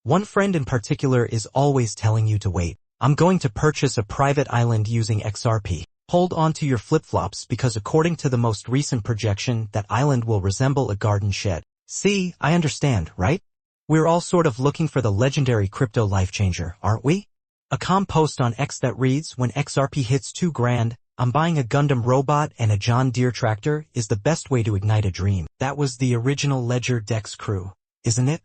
One friend in particular is always telling you to wait. I'm going to purchase a private island using XRP. Hold on to your flip-flops because according to the most recent projection, that island will resemble a garden shed. See, I understand, right? We're all sort of looking for the legendary crypto life-changer, aren't we? A calm post on X that reads, when XRP hits $2,000, I'm buying a Gundam robot and a John Deere tractor is the best way to ignite a dream. That was the original Ledger Dex crew, isn't it?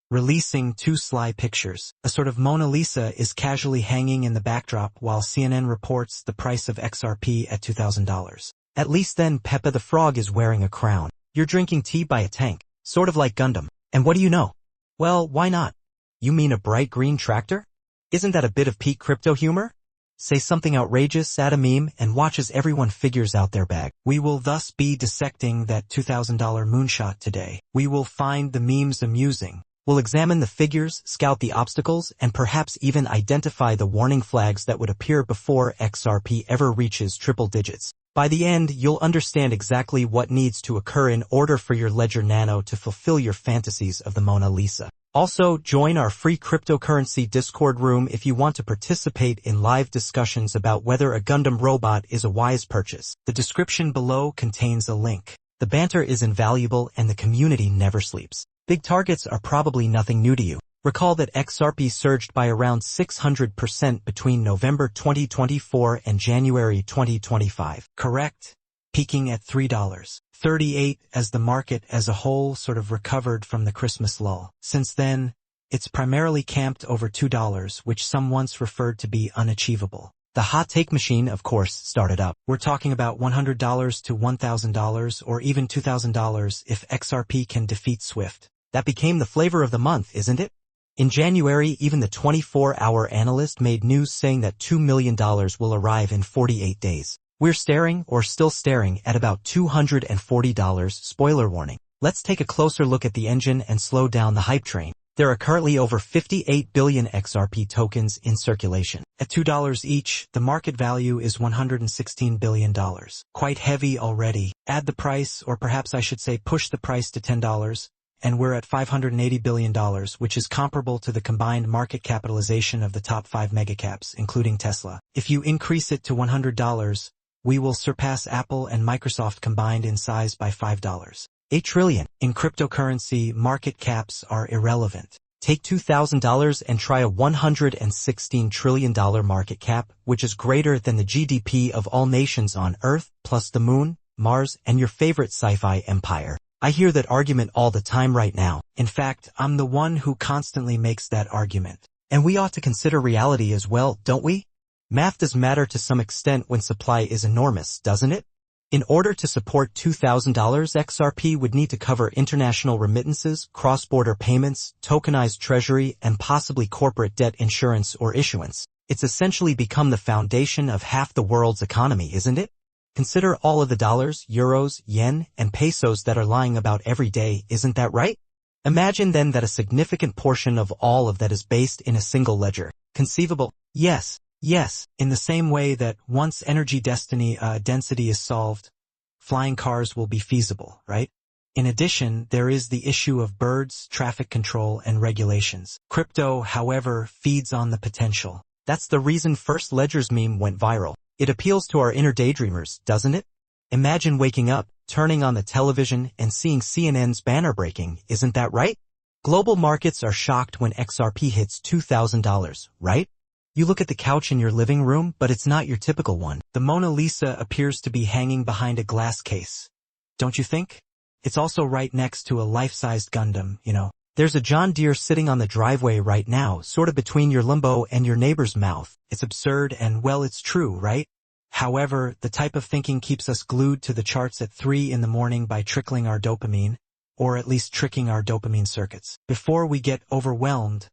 Releasing two sly pictures. A sort of Mona Lisa is casually hanging in the backdrop while CNN reports the price of XRP at $2,000. At least then Peppa the Frog is wearing a crown. You're drinking tea by a tank, sort of like Gundam. And what do you know? Well, why not? You mean a bright green tractor? Isn't that a bit of peak crypto humor? Say something outrageous, add a meme, and watch as everyone figures out their bag. We will thus be dissecting that $2,000 moonshot today. We will find the memes amusing. We'll examine the figures, scout the obstacles, and perhaps even identify the warning flags that would appear before XRP ever reaches triple digits. By the end, you'll understand exactly what needs to occur in order for your Ledger Nano to fulfill your fantasies of the Mona Lisa. Also, join our free cryptocurrency Discord room if you want to participate in live discussions about whether a Gundam robot is a wise purchase. The description below contains a link. The banter is invaluable and the community never sleeps. Big targets are probably nothing new to you. Recall that XRP surged by around 600% between November 2024 and January 2025. Correct? Peaking at $3.38 as the market as a whole sort of recovered from the Christmas lull. Since then, it's primarily camped over $2, which some once referred to be unachievable. The hot take machine, of course, started up. We're talking about $100 to $1,000 or even $2,000 if XRP can defeat SWIFT. That became the flavor of the month, isn't it? In January, even the 24-hour analyst made news saying that $2 million will arrive in 48 days. We're staring, or still staring, at about $240, spoiler warning. Let's take a closer look at the engine and slow down the hype train. There are currently over 58 billion XRP tokens in circulation. At $2 each, the market value is $116 billion. Quite heavy already. Add the price, or perhaps I should say push the price to $10, and we're at $580 billion, which is comparable to the combined market capitalization of the top 5 megacaps, including Tesla. If you increase it to $100, we will surpass Apple and Microsoft combined in size by $5. 8 trillion. In cryptocurrency, market caps are irrelevant. Take $2,000 and try a $116 trillion market cap, which is greater than the GDP of all nations on Earth, plus the Moon, Mars, and your favorite sci-fi empire. I hear that argument all the time right now. In fact, I'm the one who constantly makes that argument. And we ought to consider reality as well, don't we? Math does matter to some extent when supply is enormous, doesn't it? In order to support $2,000, XRP would need to cover international remittances, cross-border payments, tokenized treasury, and possibly corporate debt insurance or issuance. It's essentially become the foundation of half the world's economy, isn't it? Consider all of the dollars, euros, yen, and pesos that are lying about every day, isn't that right? Imagine then that a significant portion of all of that is based in a single ledger. Conceivable? Yes. Yes, in the same way that once energy density is solved, flying cars will be feasible, right? In addition, there is the issue of birds, traffic control, and regulations. Crypto, however, feeds on the potential. That's the reason First Ledger's meme went viral. It appeals to our inner daydreamers, doesn't it? Imagine waking up, turning on the television, and seeing CNN's banner breaking, isn't that right? Global markets are shocked when XRP hits $2,000, right? You look at the couch in your living room, but it's not your typical one. The Mona Lisa appears to be hanging behind a glass case. Don't you think? It's also right next to a life-sized Gundam, you know. There's a John Deere sitting on the driveway right now, sort of between your limbo and your neighbor's mouth. It's absurd and, well, it's true, right? However, the type of thinking keeps us glued to the charts at 3 in the morning by trickling our dopamine, or at least tricking our dopamine circuits. Before we get overwhelmed,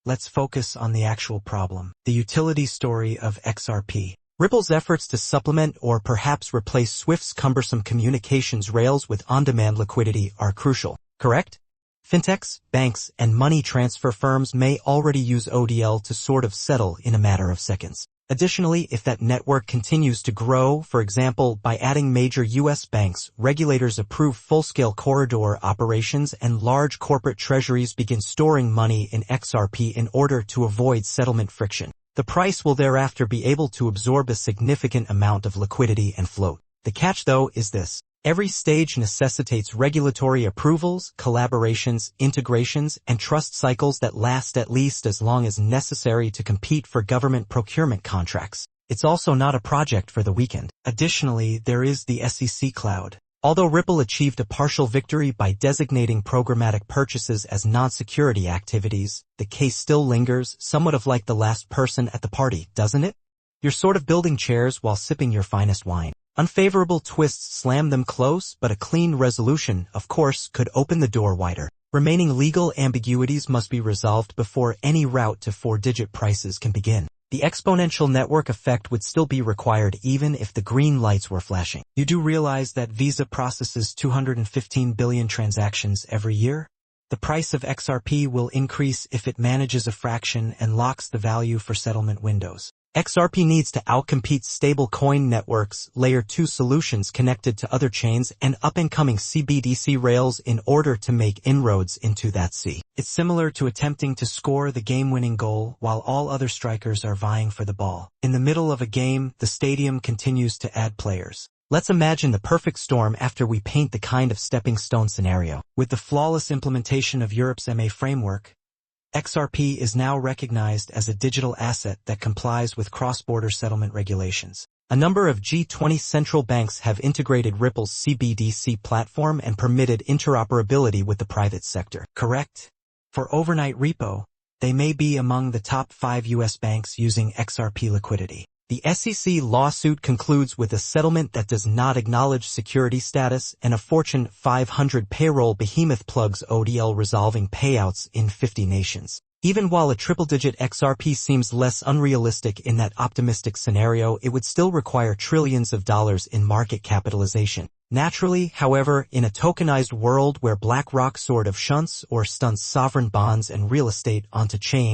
let's focus on the actual problem, the utility story of XRP. Ripple's efforts to supplement or perhaps replace Swift's cumbersome communications rails with on-demand liquidity are crucial, correct? Fintechs, banks, and money transfer firms may already use ODL to sort of settle in a matter of seconds. Additionally, if that network continues to grow, for example, by adding major U.S. banks, regulators approve full-scale corridor operations, and large corporate treasuries begin storing money in XRP in order to avoid settlement friction, the price will thereafter be able to absorb a significant amount of liquidity and float. The catch, though, is this. Every stage necessitates regulatory approvals, collaborations, integrations, and trust cycles that last at least as long as necessary to compete for government procurement contracts. It's also not a project for the weekend. Additionally, there is the SEC cloud. Although Ripple achieved a partial victory by designating programmatic purchases as non-security activities, the case still lingers, somewhat of like the last person at the party, doesn't it? You're sort of building chairs while sipping your finest wine. Unfavorable twists slam them close, but a clean resolution, of course, could open the door wider. Remaining legal ambiguities must be resolved before any route to four-digit prices can begin. The exponential network effect would still be required even if the green lights were flashing. You do realize that Visa processes 215 billion transactions every year? The price of XRP will increase if it manages a fraction and locks the value for settlement windows. XRP needs to outcompete stablecoin networks, layer 2 solutions connected to other chains, and up-and-coming CBDC rails in order to make inroads into that sea. It's similar to attempting to score the game-winning goal while all other strikers are vying for the ball. In the middle of a game, the stadium continues to add players. Let's imagine the perfect storm after we paint the kind of stepping stone scenario. With the flawless implementation of Europe's MA framework, XRP is now recognized as a digital asset that complies with cross-border settlement regulations. A number of G20 central banks have integrated Ripple's CBDC platform and permitted interoperability with the private sector. Correct? For overnight repo, they may be among the top 5 U.S. banks using XRP liquidity. The SEC lawsuit concludes with a settlement that does not acknowledge security status, and a Fortune 500 payroll behemoth plugs ODL resolving payouts in 50 nations. Even while a triple-digit XRP seems less unrealistic in that optimistic scenario, it would still require trillions of dollars in market capitalization. Naturally, however, in a tokenized world where BlackRock sort of shunts or stunts sovereign bonds and real estate onto chain,